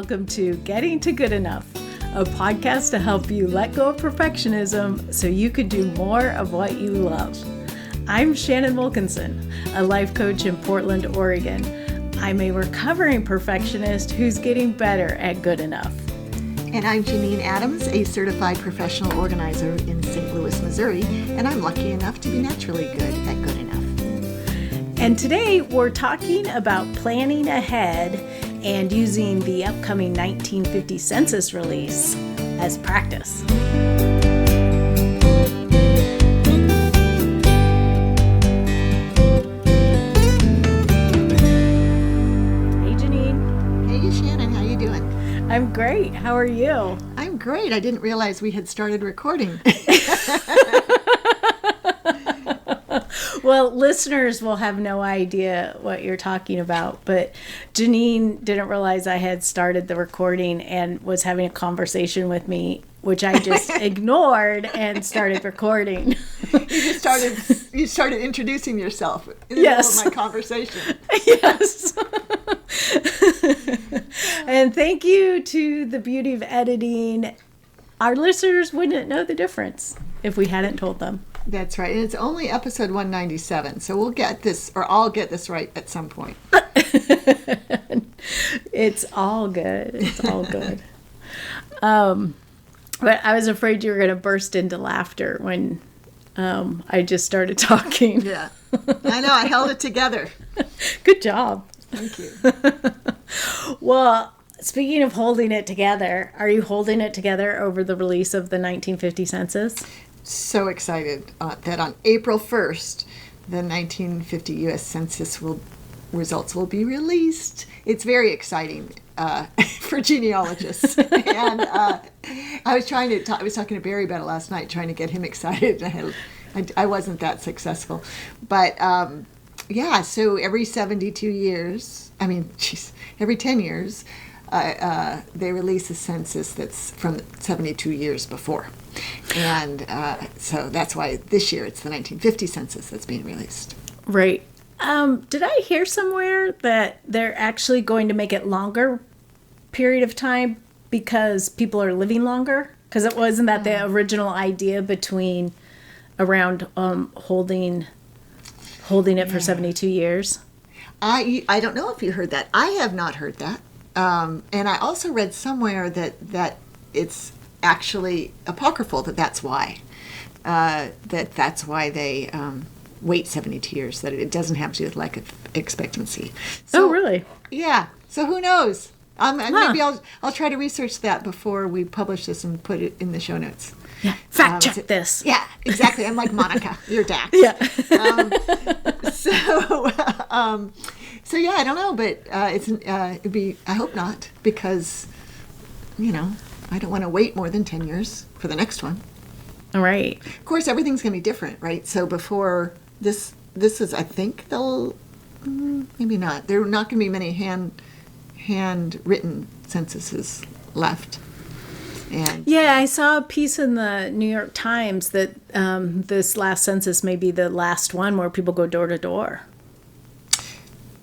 welcome to Getting to Good Enough, a podcast to help you let go of perfectionism so you could do more of what you love. I'm Shannon Wilkinson, a life coach in Portland, Oregon. I'm a recovering perfectionist who's getting better at good enough. And I'm Janine Adams, a certified professional organizer in St. Louis, Missouri, and I'm lucky enough to be naturally good at good enough. And today we're talking about planning ahead and using the upcoming 1950 census release as practice. Hey, Janine. Hey, Shannon, how you doing? I'm great. How are you? I'm great. I didn't realize we had started recording. Well, listeners will have no idea what you're talking about, but Janine didn't realize I had started the recording and was having a conversation with me, which I just ignored and started recording. You started introducing yourself in the middle of my conversation. Yes. And thank you to the beauty of editing. Our listeners wouldn't know the difference if we hadn't told them. That's right. And it's only episode 197, so we'll get this, or I'll get this right at some point. It's all good. It's all good. But I was afraid you were going to burst into laughter when I just started talking. Yeah. I know. I held it together. Good job. Thank you. Well, speaking of holding it together, are you holding it together over the release of the 1950 census? So excited that on April 1st, the 1950 U.S. Census results will be released. It's very exciting for genealogists. And I was talking to Barry about it last night, trying to get him excited. I wasn't that successful. But yeah, so every 72 years, every 10 years, they release a census that's from 72 years before. And so that's why this year it's the 1950 census that's being released. Right. Did I hear somewhere that they're actually going to make it longer period of time because people are living longer? Because it wasn't that the original idea between around holding it for 72 years? I don't know if you heard that. I have not heard that. And I also read somewhere that it's actually apocryphal that's why. That's why they wait 72 years, that it doesn't have to do with lack of expectancy. So, oh, really? Yeah. So who knows? Maybe I'll try to research that before we publish this and put it in the show notes. Yeah. Fact check this. Yeah, exactly. I'm like Monica, your Dax. Yeah. So yeah, I don't know, but it'd be. I hope not, because I don't want to wait more than 10 years for the next one. All right. Of course, everything's going to be different, right? So before this is, I think they'll maybe not. There are not going to be many handwritten censuses left. And yeah, I saw a piece in the New York Times that this last census may be the last one where people go door to door.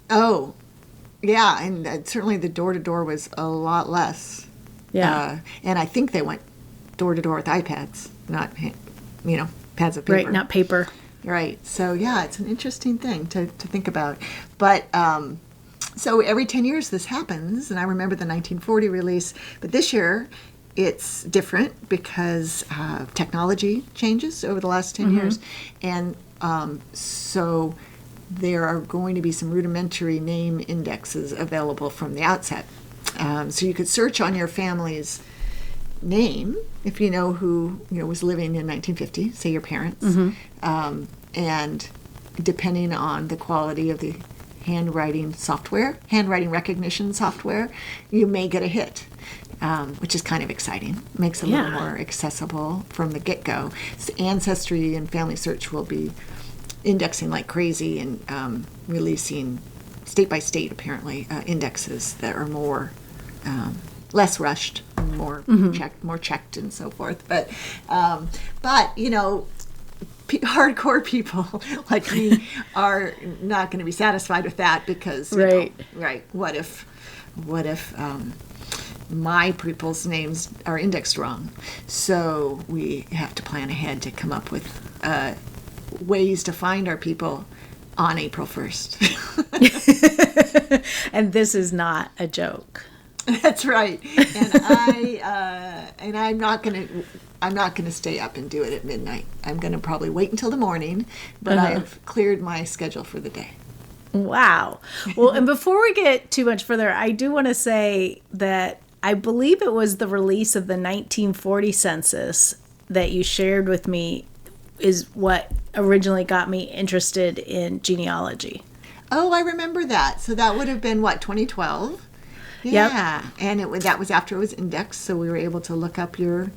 Oh, yeah, and certainly the door-to-door was a lot less. Yeah. And I think they went door-to-door with iPads, not, pads of paper. Right, not paper. Right. So, yeah, it's an interesting thing to think about. But, so every 10 years this happens, and I remember the 1940 release, but this year it's different because technology changes over the last 10 years. And so there are going to be some rudimentary name indexes available from the outset. So you could search on your family's name if you know who was living in 1950, say your parents, and depending on the quality of the handwriting recognition software, you may get a hit, which is kind of exciting. Makes it a little more accessible from the get-go. So Ancestry and Family Search will be indexing like crazy and releasing state by state, apparently, indexes that are more less rushed, more checked, and so forth. But hardcore people like me are not going to be satisfied with that because, right. What if my people's names are indexed wrong. So we have to plan ahead to come up with ways to find our people on April 1st. And this is not a joke. That's right. And I'm not gonna stay up and do it at midnight. I'm gonna probably wait until the morning, but I've cleared my schedule for the day. Wow. Well, and before we get too much further, I do want to say that I believe it was the release of the 1940 census that you shared with me is what originally got me interested in genealogy. Oh, I remember that. So that would have been, what, 2012? Yeah. Yep. And that was after it was indexed, so we were able to look up your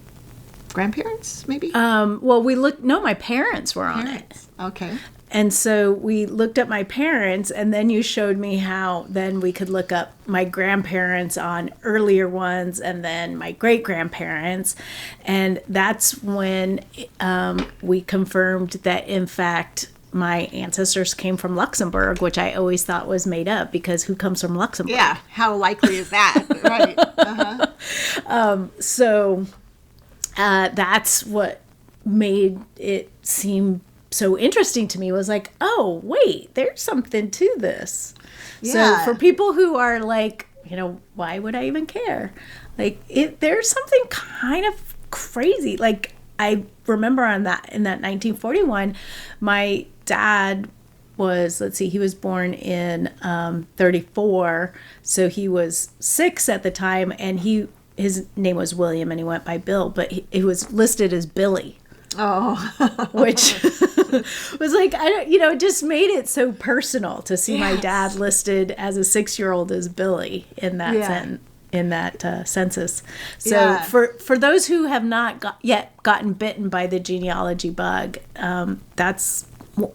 grandparents, maybe? Well, my parents were on it. Okay. And so we looked up my parents, and then you showed me how then we could look up my grandparents on earlier ones and then my great-grandparents. And that's when we confirmed that, in fact, my ancestors came from Luxembourg, which I always thought was made up because who comes from Luxembourg? Yeah, how likely is that? Right. So that's what made it seem so interesting to me, was like, oh, wait, there's something to this. Yeah. So for people who are like, why would I even care? Like, there's something kind of crazy. Like, I remember in that 1941, my dad was, he was born in 34, so he was 6 at the time, and his name was William, and he went by Bill, but he was listed as Billy. Oh. Which was like, it just made it so personal to see my dad listed as a 6-year-old as Billy in that census. So for those who have not yet gotten bitten by the genealogy bug,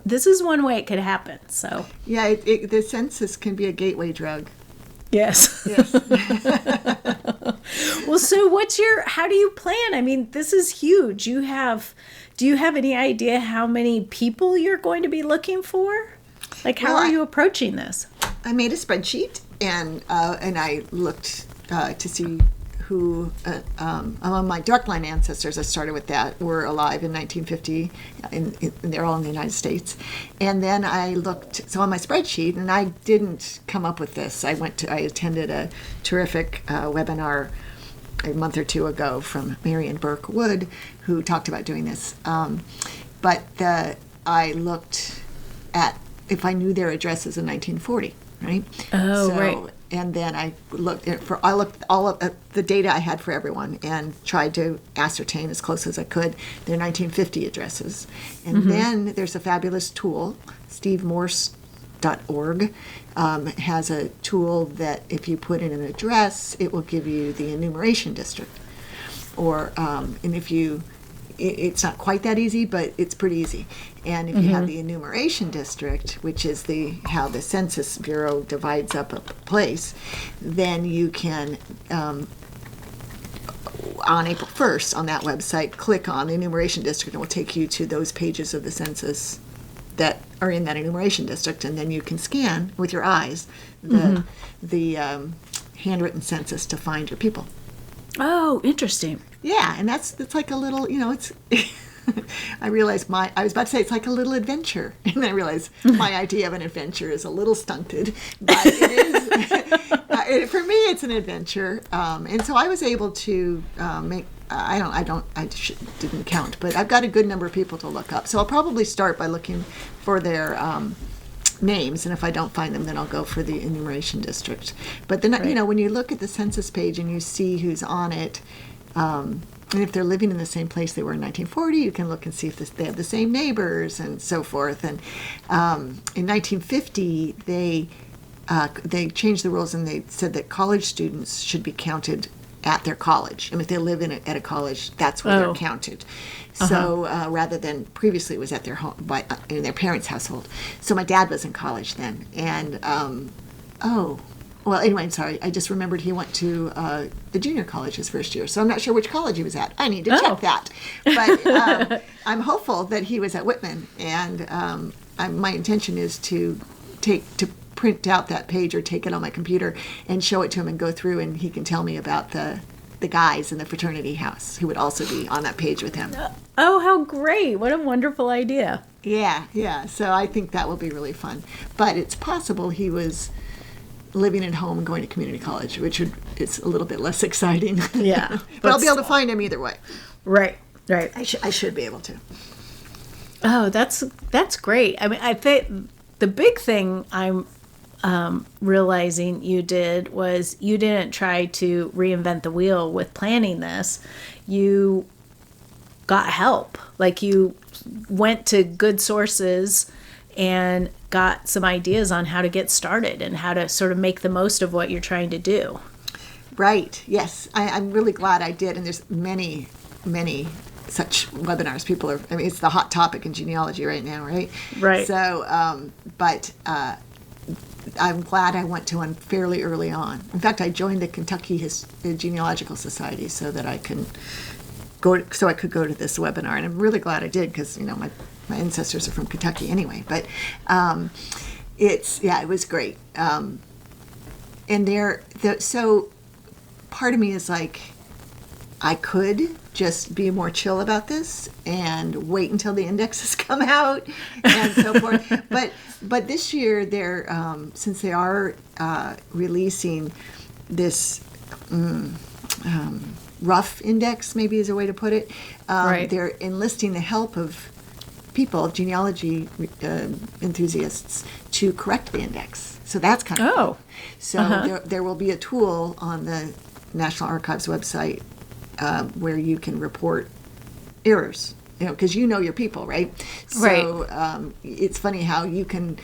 this is one way it could happen. So yeah, the census can be a gateway drug. Yes. Well, so how do you plan? I mean, this is huge. Do you have any idea how many people you're going to be looking for? Like, how are you approaching this? I made a spreadsheet and I looked to see who among my direct line ancestors, I started with that, were alive in 1950, and they're all in the United States. And then I looked, on my spreadsheet, and I didn't come up with this. I attended a terrific webinar a month or two ago from Marion Burke Wood, who talked about doing this. But I looked at if I knew their addresses in 1940, right? Oh, right. And then I looked all of the data I had for everyone and tried to ascertain as close as I could their 1950 addresses. And then there's a fabulous tool, stevemorse.org has a tool that if you put in an address, it will give you the enumeration district. Or and if you it's not quite that easy, but it's pretty easy. And if you have the enumeration district, which is how the Census Bureau divides up a place, then you can, on April 1st on that website, click on the enumeration district, and it will take you to those pages of the census that are in that enumeration district, and then you can scan with your eyes the handwritten census to find your people. Oh, interesting. Yeah, and that's like a little, it's. I realized I was about to say it's like a little adventure, and I realized my idea of an adventure is a little stunted, but it is. For me, it's an adventure, and so I was able to make. Didn't count, but I've got a good number of people to look up. So I'll probably start by looking for their names, and if I don't find them, then I'll go for the enumeration district. But then, when you look at the census page and you see who's on it, and if they're living in the same place they were in 1940, you can look and see if they have the same neighbors and so forth. And in 1950, they changed the rules, and they said that college students should be counted at their college. And if they live at a college, that's where they're counted. So rather than previously it was at their home in their parents' household. So my dad was in college then, and anyway, I'm sorry. I just remembered he went to the junior college his first year, so I'm not sure which college he was at. I need to check that. But I'm hopeful that he was at Whitman, and my intention is to print out that page or take it on my computer and show it to him and go through, and he can tell me about the guys in the fraternity house who would also be on that page with him. Oh, how great. What a wonderful idea. Yeah. So I think that will be really fun. But it's possible he was living at home and going to community college, which it's a little bit less exciting. Yeah. But I'll be able to find him either way. Right. I should be able to. Oh, that's great. I mean, I think the big thing I'm realizing you did was you didn't try to reinvent the wheel with planning this. You got help. Like, you went to good sources and got some ideas on how to get started and how to sort of make the most of what you're trying to do. Right. Yes. I'm really glad I did. And there's many such webinars. People are, I mean, it's the hot topic in genealogy right now, right? Right. So, but I'm glad I went to one fairly early on. In fact, I joined the Kentucky Genealogical Society so that I could go to this webinar, and I'm really glad I did because my ancestors are from Kentucky anyway. But it was great. And so part of me is like, I could just be more chill about this and wait until the indexes come out and so forth. But this year, they're since they are releasing this rough index, maybe is a way to put it. Right. They're enlisting the help of people, genealogy enthusiasts, to correct the index. So that's kind of cool. So there will be a tool on the National Archives website where you can report errors, because your people, right? So it's funny how you can,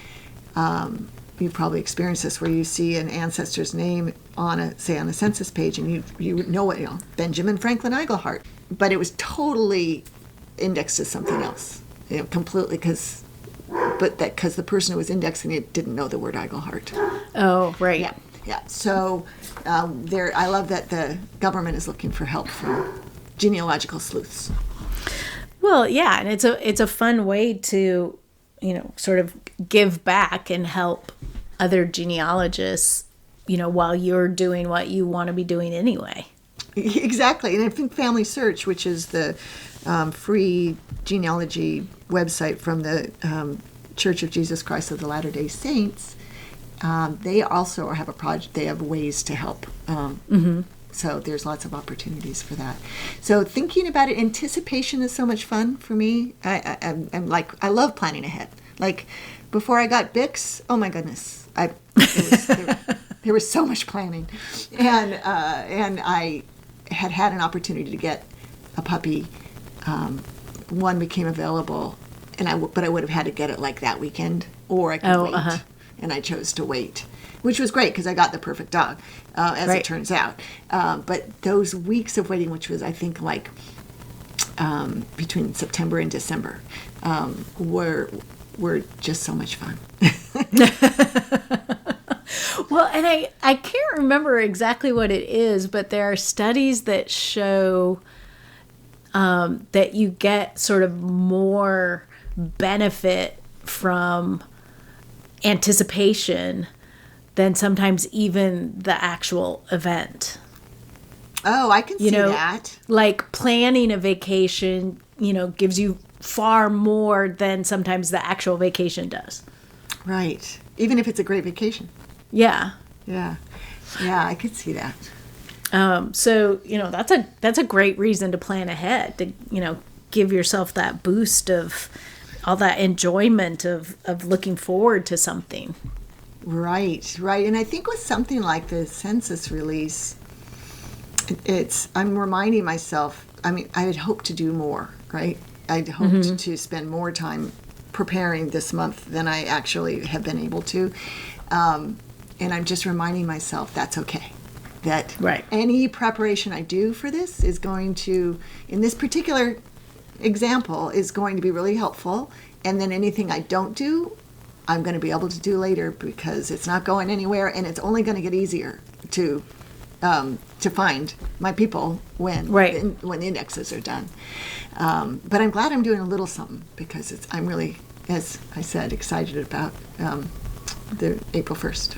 you probably experienced this, where you see an ancestor's name on a census page, and you know it, Benjamin Franklin Iglehart, but it was totally indexed as something else, completely because the person who was indexing it didn't know the word Iglehart. Oh, right. Yeah. So I love that the government is looking for help from genealogical sleuths. Well, yeah, and it's a fun way to, sort of give back and help other genealogists, while you're doing what you want to be doing anyway. Exactly. And I think Family Search, which is the free genealogy website from the Church of Jesus Christ of the Latter-day Saints, they also have a project. They have ways to help. So there's lots of opportunities for that. So thinking about it, anticipation is so much fun for me. I'm like, I love planning ahead. Like, before I got Bix, oh my goodness, there was so much planning, and I had an opportunity to get a puppy. One became available, but I would have had to get it like that weekend, or I could wait. And I chose to wait, which was great because I got the perfect dog, as it turns out. But those weeks of waiting, which was, I think, like between September and December, were just so much fun. Well, and I can't remember exactly what it is, but there are studies that show that you get sort of more benefit from anticipation than sometimes even the actual event. Oh, I can see that. Like, planning a vacation, gives you far more than sometimes the actual vacation does. Right. Even if it's a great vacation. Yeah. Yeah, I could see that. So, that's a great reason to plan ahead, to, give yourself that boost of all that enjoyment of looking forward to something. Right. And I think with something like the census release, I'm reminding myself, I mean, I had hoped to do more, right? I'd hoped to spend more time preparing this month than I actually have been able to. And I'm just reminding myself that's okay. That any preparation I do for this is going to, in this particular example, is going to be really helpful. And then anything I don't do, I'm going to be able to do later because it's not going anywhere, and it's only going to get easier to find my people when the indexes are done. But I'm glad I'm doing a little something because I'm really, as I said, excited about the April 1st.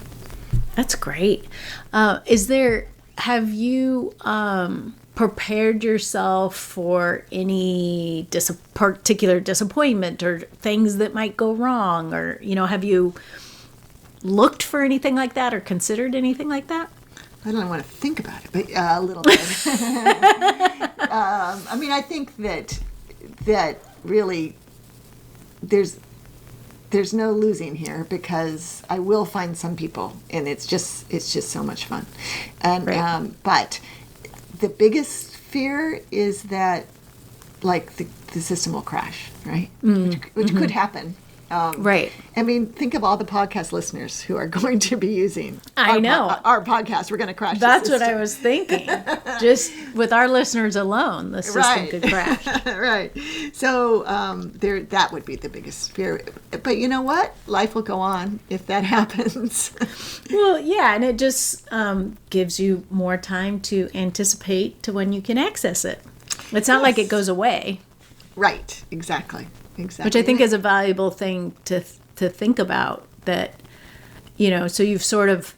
That's great. Have you prepared yourself for any particular disappointment or things that might go wrong? Or, have you looked for anything like that or considered anything like that? I don't want to think about it, but a little bit. I think that really there's no losing here, because I will find some people, and it's just so much fun. And right. But the biggest fear is that, like, the system will crash, right? Which could happen. Right. I mean, think of all the podcast listeners who are going to be using our podcast. We're going to crash. That's what I was thinking. Just with our listeners alone, the system could crash. Right. So that would be the biggest fear. But you know what? Life will go on if that happens. Well, yeah, and it just gives you more time to anticipate to when you can access it. It's not like it goes away. Right. Exactly. Which I think is a valuable thing to think about, that, so you've sort of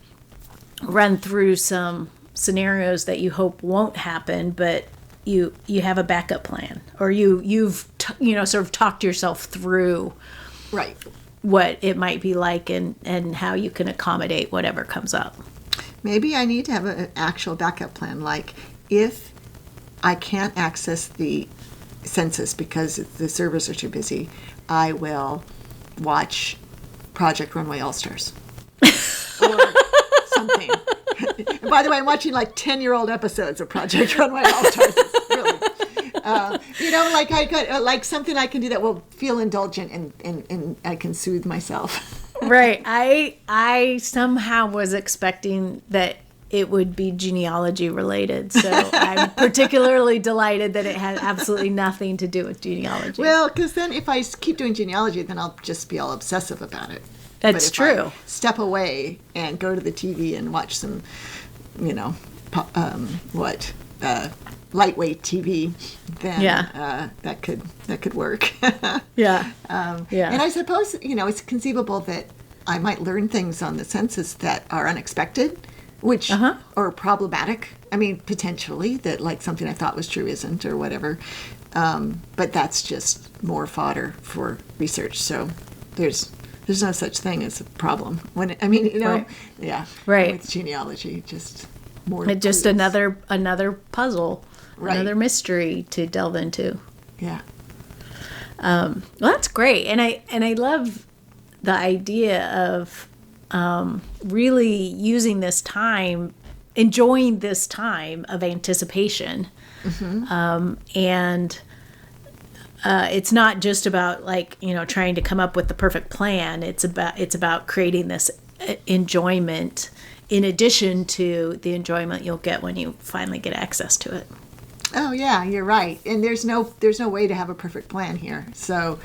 run through some scenarios that you hope won't happen, but you have a backup plan, or you've sort of talked yourself through right what it might be like and how you can accommodate whatever comes up. Maybe I need to have an actual backup plan, like if I can't access the Census because the servers are too busy, I will watch Project Runway All-Stars or something. And by the way, I'm watching like 10-year-old episodes of Project Runway All-Stars. Really, like I got like something I can do that will feel indulgent and I can soothe myself. Right. I somehow was expecting that it would be genealogy related. So I'm particularly delighted that it had absolutely nothing to do with genealogy. Well, because then if I keep doing genealogy, then I'll just be all obsessive about it. That's true. I step away and go to the TV and watch some, lightweight TV, then that could work. Yeah. And I suppose, it's conceivable that I might learn things on the census that are unexpected, which are problematic. I mean, potentially, that like something I thought was true isn't, or whatever. But that's just more fodder for research. So there's no such thing as a problem. Right. Yeah. Right. With genealogy, just more. Just another puzzle, right. Another mystery to delve into. Yeah. Well, that's great, and I love the idea of really using this time, enjoying this time of anticipation. And it's not just about trying to come up with the perfect plan. It's about creating this enjoyment in addition to the enjoyment you'll get when you finally get access to it. Oh yeah, you're right. And there's no way to have a perfect plan here. So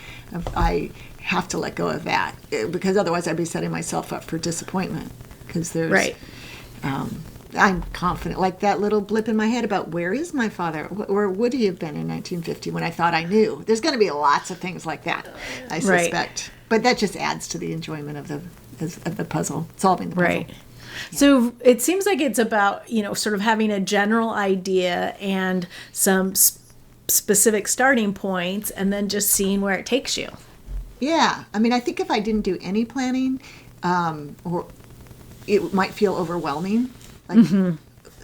I have to let go of that, because otherwise I'd be setting myself up for disappointment. Because there's, right. I'm confident, like that little blip in my head about where is my father, or would he have been in 1950 when I thought I knew. There's going to be lots of things like that, I suspect. Right. But that just adds to the enjoyment of the puzzle, solving the puzzle. Right. Yeah. So it seems like it's about, sort of having a general idea and some specific starting points, and then just seeing where it takes you. Yeah. I mean, I think if I didn't do any planning, or it might feel overwhelming. Like,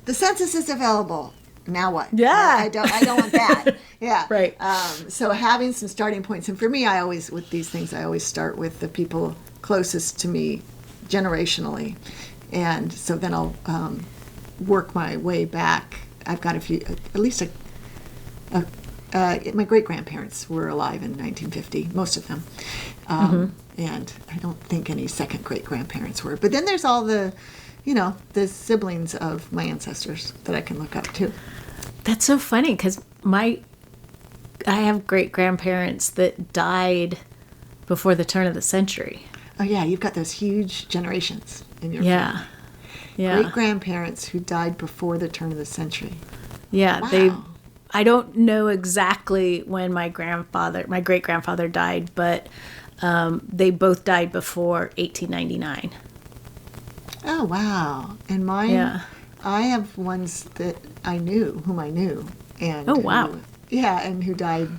the census is available. Now what? Yeah. I don't want that. Yeah. Right. So having some starting points. And for me, with these things, I always start with the people closest to me generationally. And so then I'll work my way back. I've got my great-grandparents were alive in 1950, most of them. And I don't think any second great-grandparents were. But then there's all the siblings of my ancestors that I can look up too. That's so funny, because I have great-grandparents that died before the turn of the century. Oh yeah, you've got those huge generations in your family. Yeah. Great-grandparents who died before the turn of the century. Yeah, wow. I don't know exactly when my great-grandfather died, but They both died before 1899. Oh, wow. And mine, Yeah. I have ones that whom I knew. And Oh, wow. and who died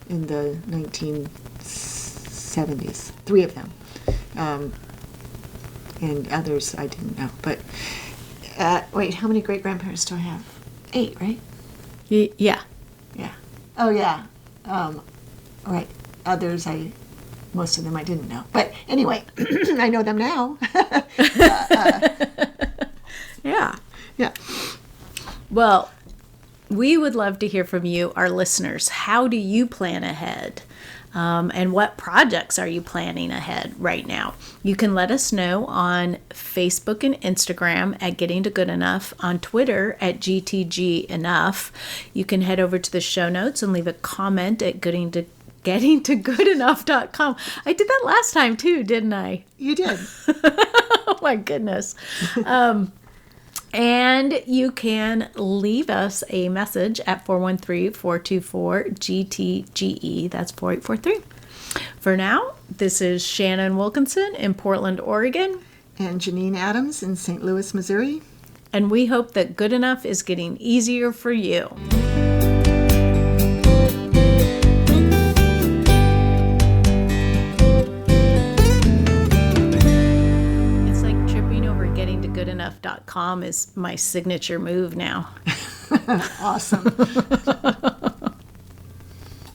in the 1970s. 3 of them. And others I didn't know. But, wait, how many great-grandparents do I have? 8, right? Yeah. Yeah. Oh, yeah. Right. Others most of them I didn't know. But anyway, I know them now. Yeah. Yeah. Well, we would love to hear from you, our listeners. How do you plan ahead? And what projects are you planning ahead right now? You can let us know on Facebook and Instagram at Getting to Good Enough, on Twitter at GTG Enough. You can head over to the show notes and leave a comment at gettingtogoodenough.com. I did that last time too, didn't I? You did. Oh my goodness. And you can leave us a message at 413-424-GTGE. That's 4843. For now, this is Shannon Wilkinson in Portland, Oregon. And Janine Adams in St. Louis, Missouri. And we hope that good enough is getting easier for you. Gettingtogoodenough.com is my signature move now. Awesome.